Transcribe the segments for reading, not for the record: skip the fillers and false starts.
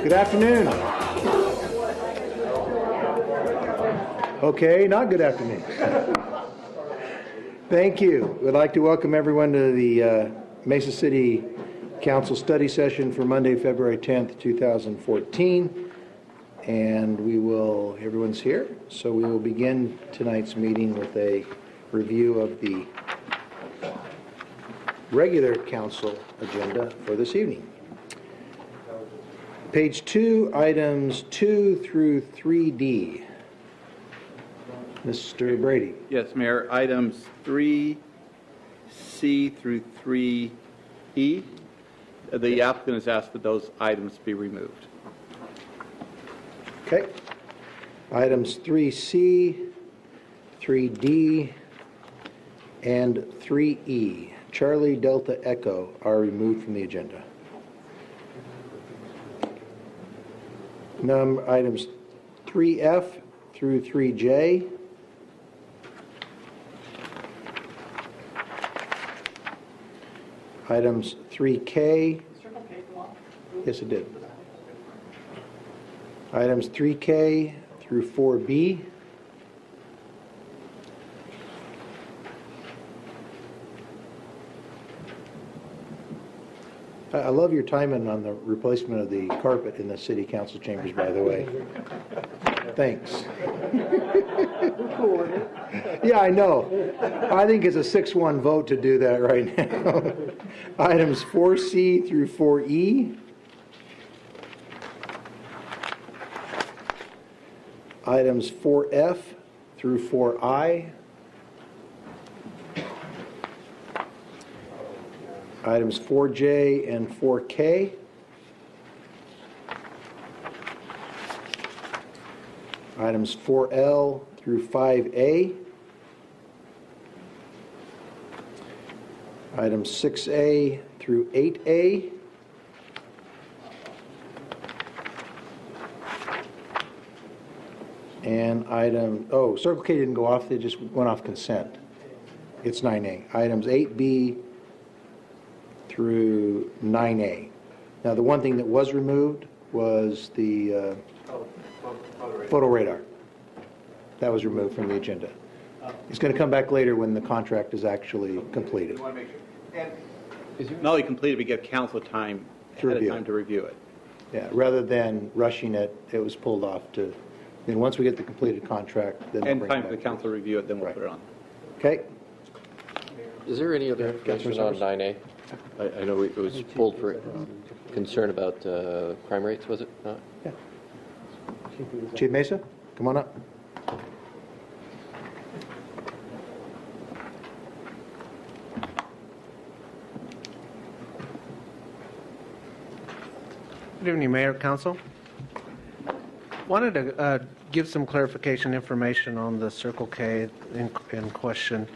Good afternoon. Okay, not good afternoon. Thank you. We'd like to welcome everyone to the Mesa City Council study session for Monday, February 10th, 2014. And everyone's here, so we will begin tonight's meeting with a review of the regular council agenda for this evening. Page 2, items 2 through 3D. Mr. Brady. Yes, Mayor. Items 3C through 3E. The applicant has asked that those items be removed. Okay. Items 3C, 3D, and 3E, Charlie Delta Echo, are removed from the agenda. Items 3F through 3J. Items 3K. Yes, it did. Items 3K through 4B. I love your timing on the replacement of the carpet in the city council chambers, by the way. Thanks. Yeah, I know. I think it's a 6-1 vote to do that right now. Items 4C through 4E. Items 4F through 4I. Items 4J and 4K. Items 4L through 5A. Items 6A through 8A. And Circle K didn't go off, they just went off consent. It's 9A. Items 8B through 9A. Now, the one thing that was removed was the photo radar. That was removed from the agenda. It's going to come back later when the contract is actually completed. Not only completed, we give council time ahead of time to review it. Yeah, rather than rushing it, it was pulled off to. Then once we get the completed contract, then and time for the council to review it, then we'll put it on. Okay. Is there any other information on 9A? I know it was pulled for concern about crime rates, was it not? Yeah. Chief Mesa, come on up. Good evening, Mayor, Council. Wanted to give some clarification information on the Circle K in question.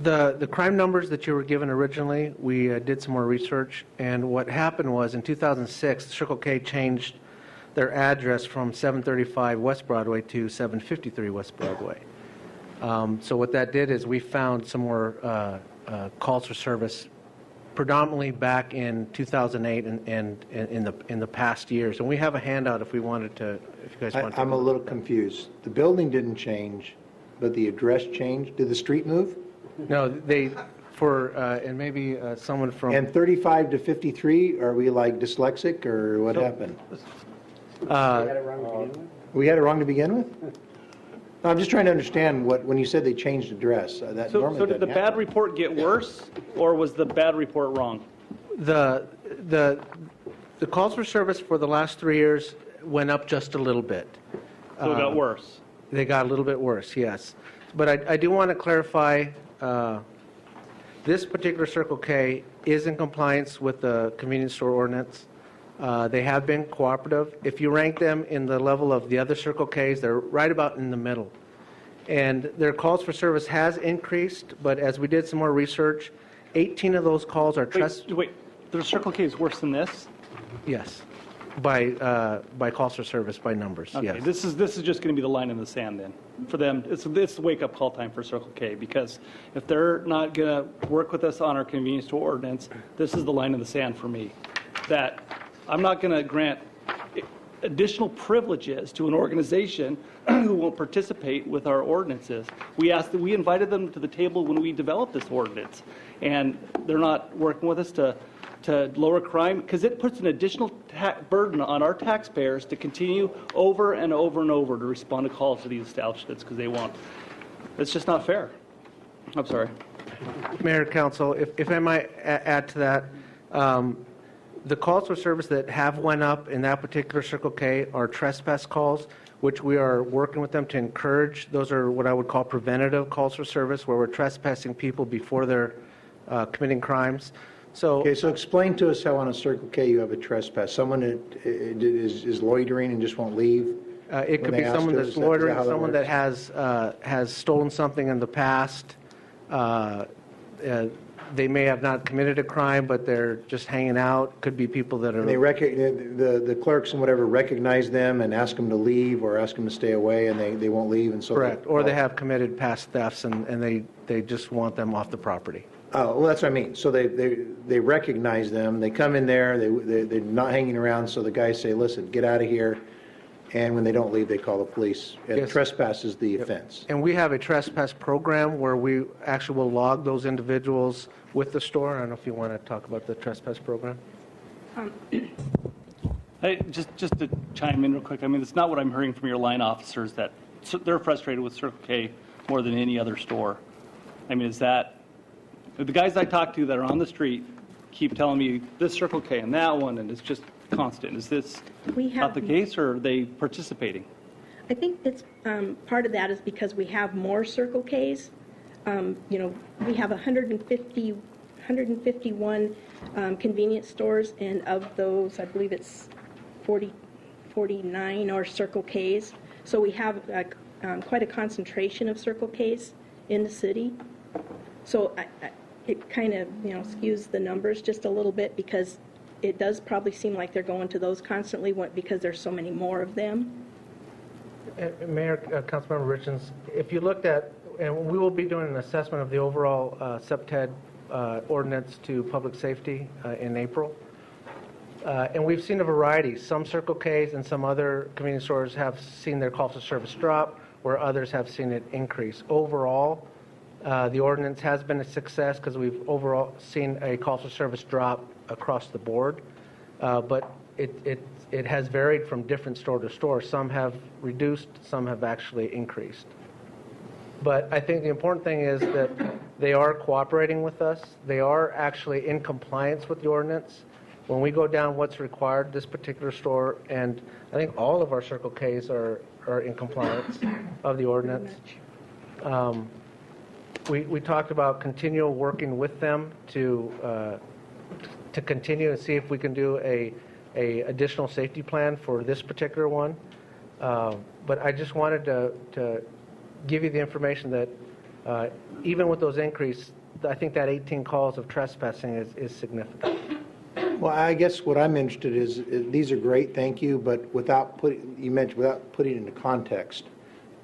The crime numbers that you were given originally, we did some more research, and what happened was in 2006, Circle K changed their address from 735 West Broadway to 753 West Broadway. So what that did is we found some more calls for service predominantly back in 2008 and in the past years. And we have a handout if we wanted to, if you guys want to. I'm a little confused. The building didn't change, but the address changed. Did the street move? No, and maybe someone from. And 35 to 53, are we like dyslexic or what happened? We had it wrong to begin with? No, I'm just trying to understand when you said they changed address. So did the bad report get worse, or was the bad report wrong? The calls for service for the last 3 years went up just a little bit. So it got worse. They got a little bit worse, yes. But I do want to clarify, this particular Circle K is in compliance with the convenience store ordinance. They have been cooperative. If you rank them in the level of the other Circle Ks, they're right about in the middle. And their calls for service has increased, but as we did some more research, 18 of those calls are Wait, their Circle K is worse than this? Yes. By calls for service, by numbers, Okay, yes. this is just going to be the line in the sand then. For them, it's the wake-up call time for Circle K, because if they're not going to work with us on our convenience store ordinance, this is the line in the sand for me. That I'm not going to grant additional privileges to an organization who won't participate with our ordinances. We invited them to the table when we developed this ordinance, and they're not working with us to lower crime, because it puts an additional burden on our taxpayers to continue over and over and over to respond to calls to these establishments because they won't. It's just not fair. I'm sorry. Mayor, Council, if I might add to that, the calls for service that have went up in that particular Circle K are trespass calls, which we are working with them to encourage. Those are what I would call preventative calls for service, where we're trespassing people before they're committing crimes. So, Okay, so explain to us how on a Circle K you have a trespass. Someone that is loitering and just won't leave? it could when be they asked someone us, that's is that loitering, how that someone that works? has stolen something in the past. They may have not committed a crime, but they're just hanging out. Could be people that are. And the clerks and whatever recognize them and ask them to leave or ask them to stay away, and they won't leave, and so. Correct, or they have committed past thefts, and they just want them off the property. Oh, well, that's what I mean. So they recognize them, they come in there, they're not hanging around, so the guys say, listen, get out of here. And when they don't leave, they call the police. And Yes. trespass is the offense. And we have a trespass program where we actually will log those individuals with the store. I don't know if you want to talk about the trespass program. Hey, just to chime in real quick, I mean, it's not what I'm hearing from your line officers, that they're frustrated with Circle K more than any other store. I mean, is that, the guys I talk to that are on the street keep telling me this Circle K and that one, and it's just constant. Is this not the case, or are they participating? I think it's part of that is because we have more Circle Ks. We have 151 convenience stores, and of those, I believe it's 49 are Circle Ks. So we have quite a concentration of Circle Ks in the city. So it kind of skews the numbers just a little bit, because it does probably seem like they're going to those constantly because there's so many more of them. Mayor, Councilmember Richens, if you looked at, and we will be doing an assessment of the overall SEPTED ordinance to public safety in April. And we've seen a variety. Some Circle Ks and some other convenience stores have seen their calls for service drop, where others have seen it increase. Overall, the ordinance has been a success because we've overall seen a calls for service drop across the board. But it has varied from different store to store. Some have reduced, some have actually increased. But I think the important thing is that they are cooperating with us. They are actually in compliance with the ordinance. When we go down what's required, this particular store, and I think all of our Circle Ks are in compliance of the ordinance. We talked about continual working with them to continue and see if we can do a additional safety plan for this particular one. But I just wanted to give you the information that even with those increases, I think that 18 calls of trespassing is significant. Well, I guess what I'm interested is these are great, thank you, but without putting it into context.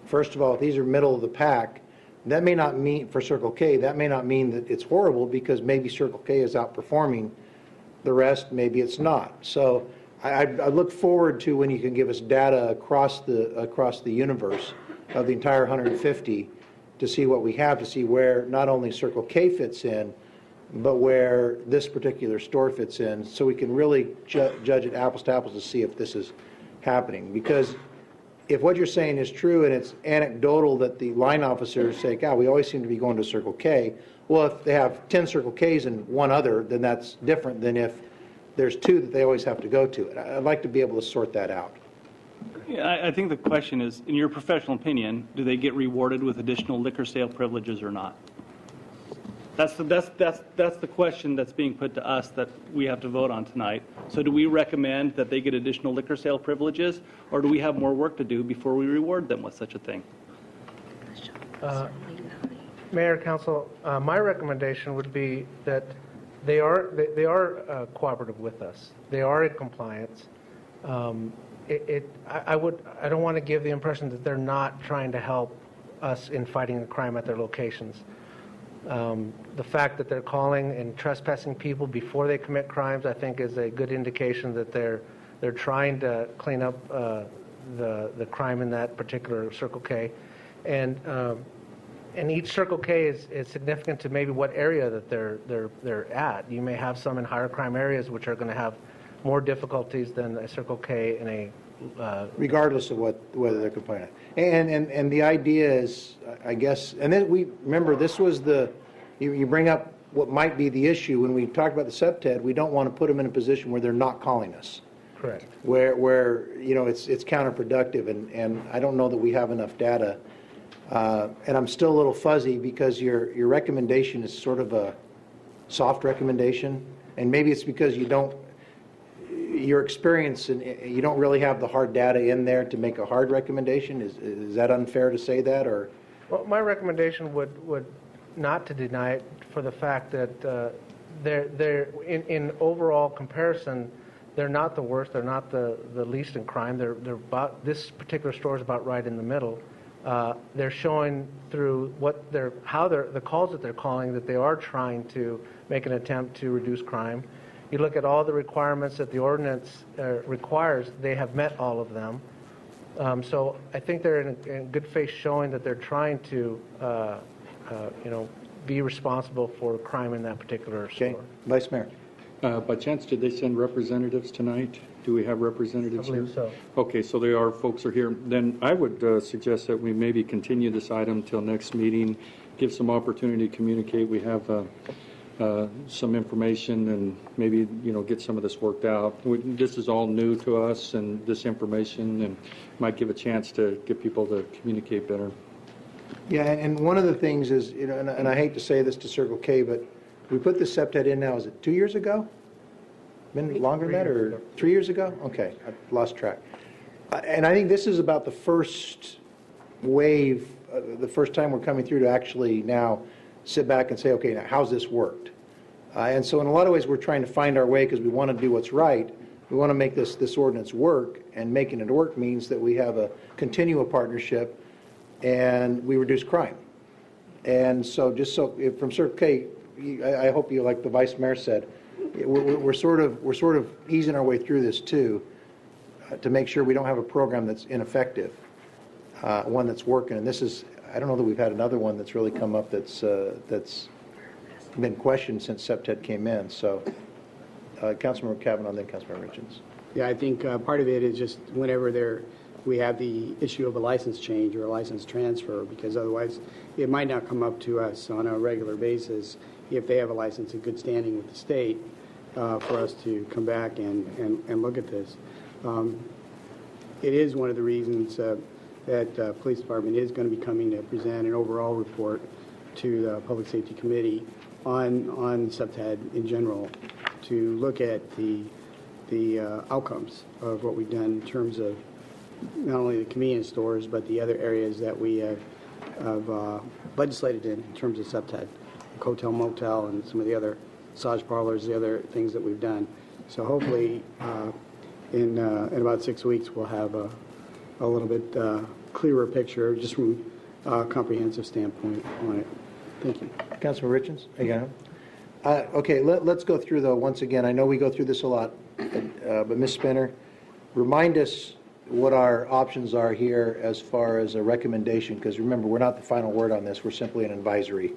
First of all, if these are middle of the pack, that may not mean, for Circle K, that may not mean that it's horrible, because maybe Circle K is outperforming the rest, maybe it's not. So I look forward to when you can give us data across the universe of the entire 150 to see what we have, to see where not only Circle K fits in, but where this particular store fits in, so we can really judge it apples to apples to see if this is happening. Because if what you're saying is true and it's anecdotal that the line officers say, God, we always seem to be going to Circle K, well, if they have 10 Circle Ks and one other, then that's different than if there's two that they always have to go to. I'd like to be able to sort that out. Yeah, I think the question is, in your professional opinion, do they get rewarded with additional liquor sale privileges or not? That's the question that's being put to us that we have to vote on tonight. So do we recommend that they get additional liquor sale privileges, or do we have more work to do before we reward them with such a thing? Mayor, Council, my recommendation would be that they are cooperative with us. They are in compliance. I don't want to give the impression that they're not trying to help us in fighting the crime at their locations. The fact that they're calling and trespassing people before they commit crimes, I think, is a good indication that they're trying to clean up the crime in that particular Circle K, and each Circle K is significant to maybe what area that they're at. You may have some in higher crime areas which are going to have more difficulties than a Circle K in a regardless of whether they're complaining. And the idea is, I guess, and then we remember this was you bring up what might be the issue when we talked about the SEPTED. We don't want to put them in a position where they're not calling us. correct. Where it's counterproductive, and I don't know that we have enough data. And I'm still a little fuzzy because your recommendation is sort of a soft recommendation, and maybe it's because your experience and you don't really have the hard data in there to make a hard recommendation. Is that unfair to say that, or? Well, my recommendation would not to deny it for the fact that they're in overall comparison, they're not the worst, they're not the least in crime. They're about, this particular store is about right in the middle. They're showing through the calls that they're calling that they are trying to make an attempt to reduce crime. You look at all the requirements that the ordinance requires, they have met all of them. So I think they're in good faith showing that they're trying to, be responsible for crime in that particular store. Okay, Vice Mayor. By chance, did they send representatives tonight? Do we have representatives I here? believe so. Okay, so they are, folks are here. Then I would suggest that we maybe continue this item till next meeting, give some opportunity to communicate. We have some information and maybe, get some of this worked out. This is all new to us, and this information, and might give a chance to get people to communicate better. Yeah, and one of the things is, and I hate to say this to Circle K, but we put the SEPTED in now, is it 2 years ago? Been longer than that, or 3 years ago? Okay, I've lost track. And I think this is about the first wave, the first time we're coming through to actually now sit back and say, okay, now how's this worked? And so in a lot of ways, we're trying to find our way because we want to do what's right. We want to make this ordinance work, and making it work means that we have a continual partnership and we reduce crime. And so from Circle K, I hope you, like the Vice Mayor said, we're sort of easing our way through this too, to make sure we don't have a program that's ineffective, one that's working. And I don't know that we've had another one that's really come up that's been questioned since SEPTED came in. So, Councilmember Kavanaugh, then Councilmember Richards. Yeah, I think part of it is just whenever we have the issue of a license change or a license transfer, because otherwise it might not come up to us on a regular basis if they have a license in good standing with the state for us to come back and look at this. It is one of the reasons that the Police Department is going to be coming to present an overall report to the Public Safety Committee on SEPTED in general, to look at the outcomes of what we've done in terms of not only the convenience stores, but the other areas that we have legislated in terms of SEPTED, hotel, motel, and some of the other massage parlors, the other things that we've done. So hopefully, in about 6 weeks, we'll have a little bit clearer picture, just from a comprehensive standpoint on it. Thank you. Councilmember Richards, again. Okay, let's go through, though, once again. I know we go through this a lot, but Ms. Spinner, remind us what our options are here as far as a recommendation, because remember, we're not the final word on this. We're simply an advisory.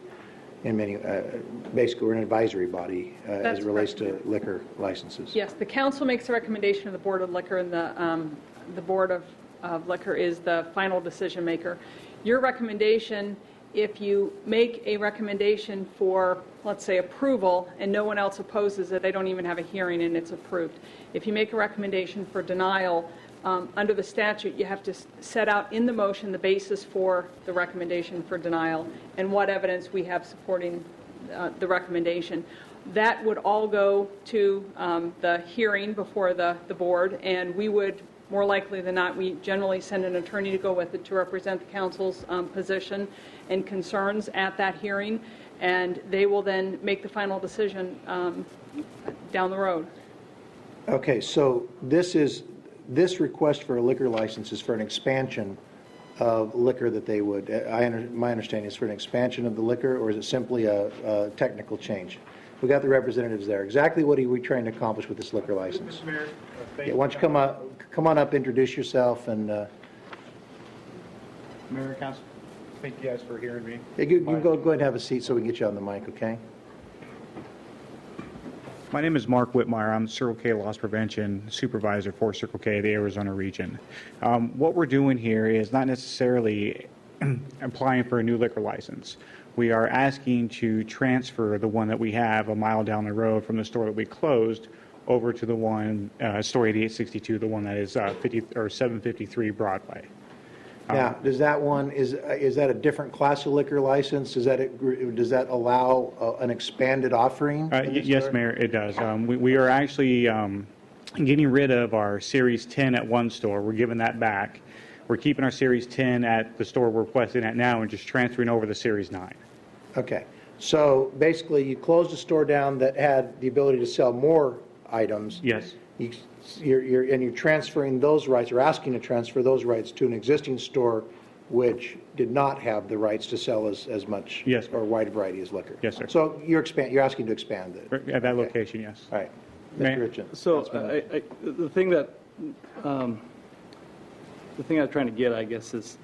Basically, we're an advisory body as it relates to liquor licenses. Yes, the council makes a recommendation to the Board of Liquor, and the Board of Liquor is the final decision maker. Your recommendation, if you make a recommendation for, let's say, approval, and no one else opposes it, they don't even have a hearing and it's approved. If you make a recommendation for denial, under the statute, you have to set out in the motion the basis for the recommendation for denial and what evidence we have supporting the recommendation. That would all go to the hearing before the board, and we would, more likely than not, we generally send an attorney to go with it to represent the council's position and concerns at that hearing, and they will then make the final decision down the road. Okay, so this is this request for a liquor license is for an expansion of liquor that they would, my understanding is for an expansion of the liquor, or is it simply a technical change? We got the representatives there. Exactly what are we trying to accomplish with this liquor license? Mr. Mayor, Yeah, why don't you come on up, introduce yourself, and Mayor and Council, thank you guys for hearing me. you can go ahead and have a seat so we can get you on the mic, okay? My name is Mark Whitmire. I'm Circle K Loss Prevention Supervisor for Circle K, the Arizona region. What we're doing here is not necessarily applying for a new liquor license. We are asking to transfer the one that we have a mile down the road from the store that we closed over to the one, store 8862, the one that is 753 Broadway. Now, does that one, is that a different class of liquor license? Does that allow an expanded offering? in the Yes, store? Mayor, it does. We are actually getting rid of our Series 10 at one store. We're giving that back. We're keeping our Series 10 at the store we're requesting at now and just transferring over the Series 9. Okay. So basically, you closed a store down that had the ability to sell more items. Yes. You're transferring those rights, or asking to transfer those rights to an existing store which did not have the rights to sell as much. Yes. Or wide variety as liquor. Yes, sir. So you're asking to expand it. At that location, yes. All right. Mayor? Mr. Richardson. So the thing that, the thing I'm trying to get, I guess, is,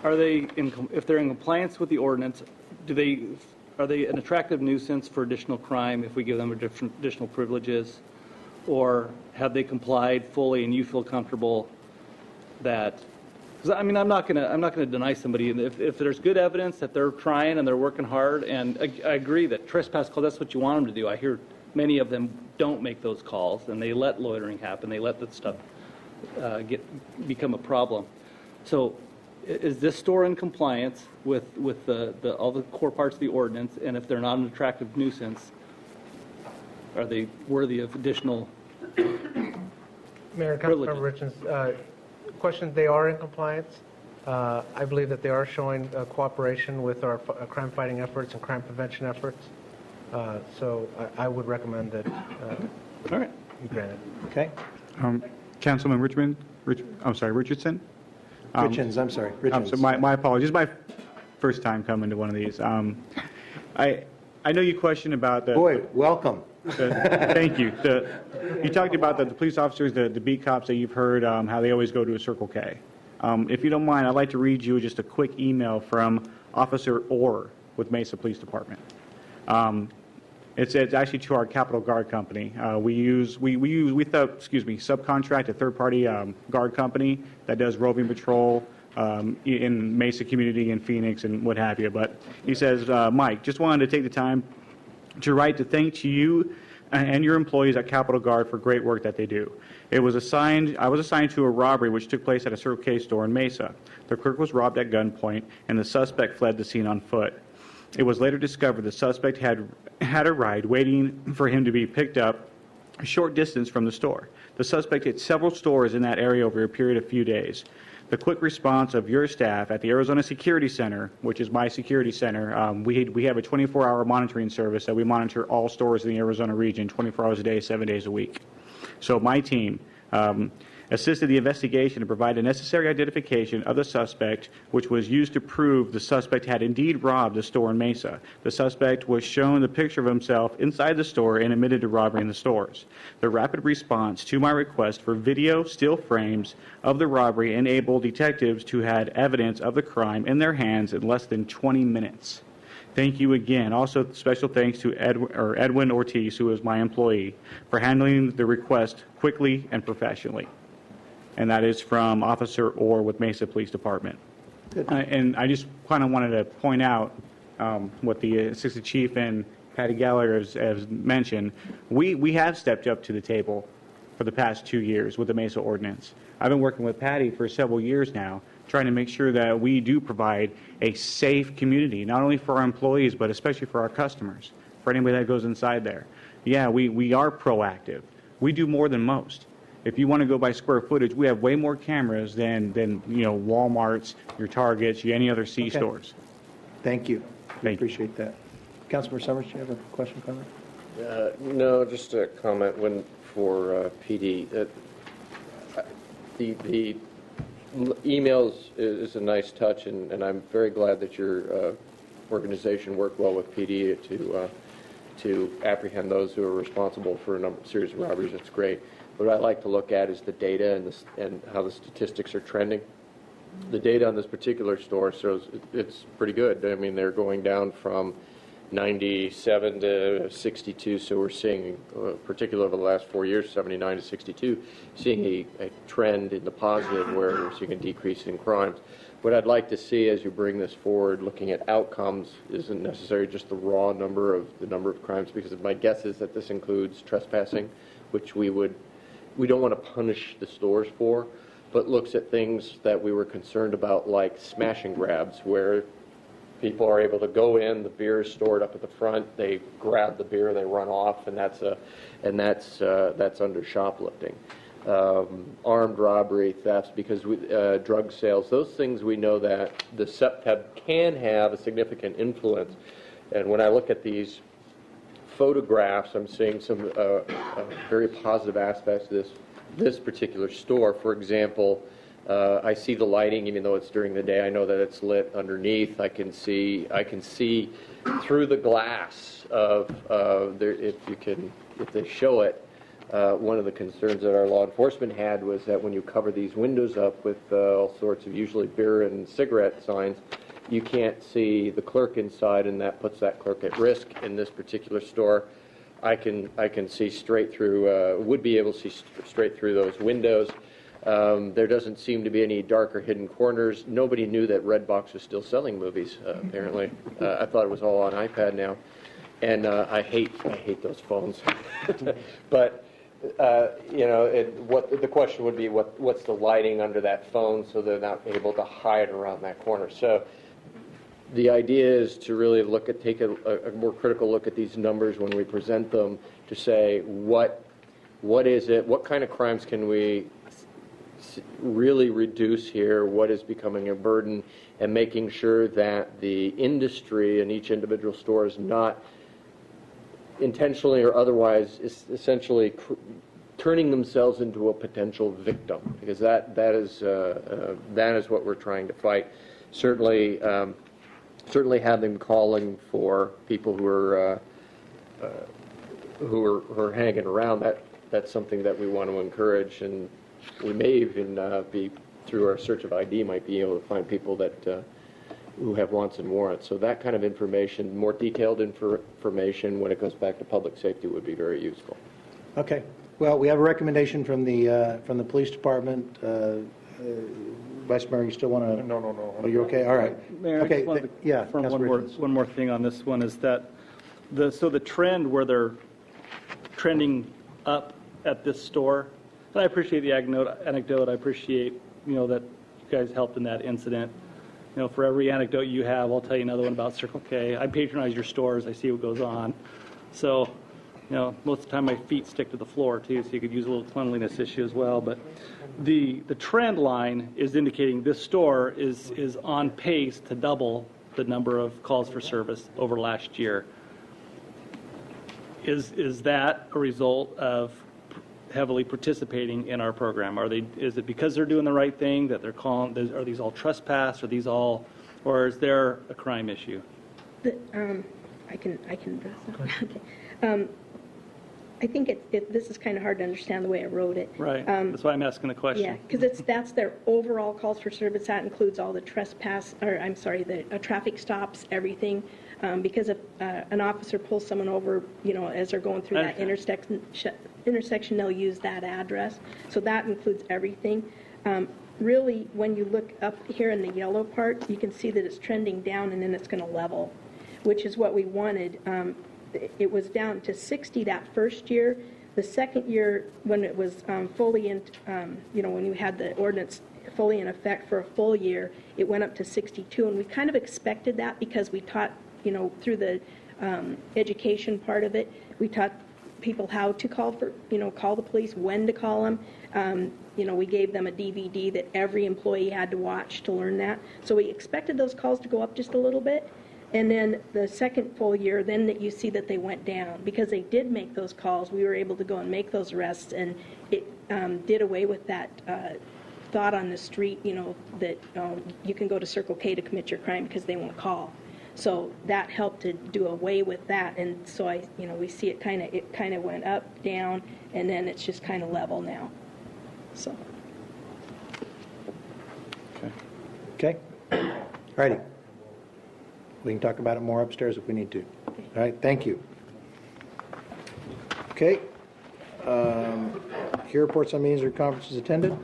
are they, if they're in compliance with the ordinance, are they an attractive nuisance for additional crime if we give them additional privileges? Or have they complied fully and you feel comfortable that, because I mean, I'm not gonna deny somebody, and if there's good evidence that they're trying and they're working hard, and I agree that trespass call, that's what you want them to do. I hear many of them don't make those calls and they let loitering happen, they let that stuff become a problem. So is this store in compliance with all the core parts of the ordinance, and if they're not an attractive nuisance, are they worthy of additional Mayor and Councilmember Richards, question, they are in compliance. I believe that they are showing cooperation with our crime-fighting efforts and crime prevention efforts. So I would recommend that All right. you grant it. Okay. Councilman Richardson? Richards, I'm sorry. Richards. So my apologies. My first time coming to one of these. I know you questioned about the... Boy, welcome. Thank you. You talked about the police officers, the beat cops that you've heard, how they always go to a Circle K. If you don't mind, I'd like to read you just a quick email from Officer Orr with Mesa Police Department. It's actually to our Capitol Guard company. We subcontract a third-party guard company that does roving patrol in Mesa community and Phoenix and what have you. But he says, Mike, just wanted to take the time to write to thank you and your employees at Capitol Guard for great work that they do. I was assigned to a robbery which took place at a Circle K store in Mesa. The clerk was robbed at gunpoint and the suspect fled the scene on foot. It was later discovered the suspect had a ride waiting for him to be picked up a short distance from the store. The suspect hit several stores in that area over a period of few days. The quick response of your staff at the Arizona Security Center, which is my security center, we have a 24-hour monitoring service that we monitor all stores in the Arizona region 24 hours a day, 7 days a week. So my team assisted the investigation to provide a necessary identification of the suspect, which was used to prove the suspect had indeed robbed a store in Mesa. The suspect was shown the picture of himself inside the store and admitted to robbery in the stores. The rapid response to my request for video still frames of the robbery enabled detectives to have evidence of the crime in their hands in less than 20 minutes. Thank you again. Also, special thanks to Edwin Ortiz, who is my employee, for handling the request quickly and professionally. And that is from Officer Orr with Mesa Police Department. And I just kind of wanted to point out what the Assistant Chief and Patty Gallagher has mentioned. We have stepped up to the table for the past 2 years with the Mesa ordinance. I've been working with Patty for several years now, trying to make sure that we do provide a safe community, not only for our employees, but especially for our customers, for anybody that goes inside there. Yeah, we are proactive. We do more than most. If you want to go by square footage, we have way more cameras than Walmart's, your Targets, any other C-stores. Thank you. We Thank you. appreciate that. Councilmember Summers, do you have a question, comment? No, just a comment for PD. the emails is a nice touch, and I'm very glad that your organization worked well with PD to apprehend those who are responsible for a number of series of robberies. That's great. What I like to look at is the data and how the statistics are trending. The data on this particular store shows it's pretty good. I mean, they're going down from 97 to 62, so we're seeing, particularly over the last 4 years, 79 to 62, seeing a trend in the positive where we're seeing a decrease in crimes. What I'd like to see as you bring this forward, looking at outcomes, isn't necessarily just the raw number of crimes, because my guess is that this includes trespassing, which we don't want to punish the stores for, but looks at things that we were concerned about, like smash and grabs, where people are able to go in, the beer is stored up at the front, they grab the beer, they run off, and that's under shoplifting. Armed robbery, thefts, because drug sales, those things we know that the SEPTEB can have a significant influence. And when I look at these photographs, I'm seeing some very positive aspects of this particular store. For example, I see the lighting, even though it's during the day. I know that it's lit underneath. I can see through the glass of if they show it. One of the concerns that our law enforcement had was that when you cover these windows up with all sorts of usually beer and cigarette signs, you can't see the clerk inside, and that puts that clerk at risk. In this particular store, I can see straight through, would be able to see straight through those windows. There doesn't seem to be any dark or hidden corners. Nobody knew that Redbox was still selling movies, apparently. I thought it was all on iPad now. And I hate those phones. But, the question would be, what's the lighting under that phone so they're not able to hide around that corner? So the idea is to really take a more critical look at these numbers when we present them, to say what is it, what kind of crimes can we really reduce here, what is becoming a burden, and making sure that the industry and each individual store is not intentionally or otherwise is essentially turning themselves into a potential victim, because that is what we're trying to fight. Certainly have them calling for people who are hanging around. That's something that we want to encourage, and we may even be, through our search of ID, might be able to find people that who have wants and warrants. So that kind of information, more detailed information when it goes back to public safety, would be very useful. Okay. Well, we have a recommendation from the police department. Vice Mayor, you still want to? No. Oh, you're okay? All right. Mayor, Okay. I just wanted to Yeah. confirm Councilor Richards. one more thing on this one is that the trend where they're trending up at this store, and I appreciate the anecdote. I appreciate, that you guys helped in that incident. For every anecdote you have, I'll tell you another one about Circle K. I patronize your stores. I see what goes on. So, most of the time my feet stick to the floor too, so you could use a little cleanliness issue as well. But the trend line is indicating this store is on pace to double the number of calls for service over last year. Is that a result of heavily participating in our program? Is it because they're doing the right thing that they're calling? Are these all trespass? Or is there a crime issue? I can address that. Okay. I think this is kind of hard to understand the way I wrote it. Right. That's why I'm asking the question. Yeah, because that's their overall calls for service. That includes all the the traffic stops, everything. Because if an officer pulls someone over, as they're going through that intersection, they'll use that address. So that includes everything. Really, when you look up here in the yellow part, you can see that it's trending down and then it's going to level, which is what we wanted. It was down to 60 that first year. The second year, when it was fully in, when you had the ordinance fully in effect for a full year, it went up to 62. And we kind of expected that because we taught, through the education part of it, we taught people how to call the police, when to call them. We gave them a DVD that every employee had to watch to learn that. So we expected those calls to go up just a little bit. And then the second full year, then that you see that they went down. Because they did make those calls, we were able to go and make those arrests, and it did away with that thought on the street, that you can go to Circle K to commit your crime because they won't call. So that helped to do away with that, and so we see it kind of went up, down, and then it's just kind of level now. So. Okay? All righty. We can talk about it more upstairs if we need to. All right, thank you. Okay. Here reports on meetings or conferences attended.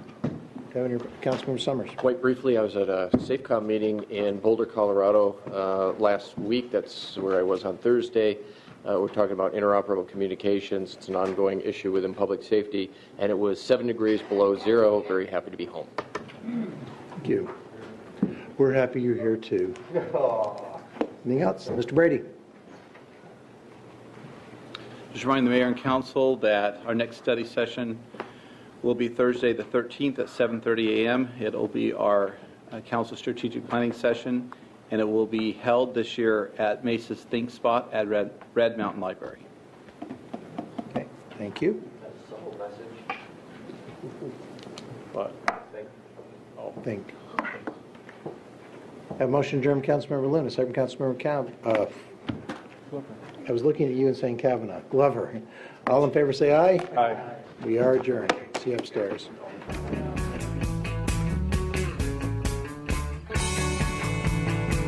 Councilmember Summers. Quite briefly, I was at a SAFECOM meeting in Boulder, Colorado last week. That's where I was on Thursday. We're talking about interoperable communications. It's an ongoing issue within public safety, and it was 7 degrees below zero. Very happy to be home. Thank you. We're happy you're here too. Anything else? Mr. Brady. Just remind the mayor and council that our next study session will be Thursday the 13th at 7:30 a.m. It'll be our council strategic planning session, and it will be held this year at Mesa's Think Spot at Red Mountain Library. Okay, thank you. But Thank. Have a motion to adjourn, Councilmember Luna, second Councilmember I was looking at you and saying Kavanaugh. Glover. All in favor say aye. Aye. We are adjourned. See you upstairs.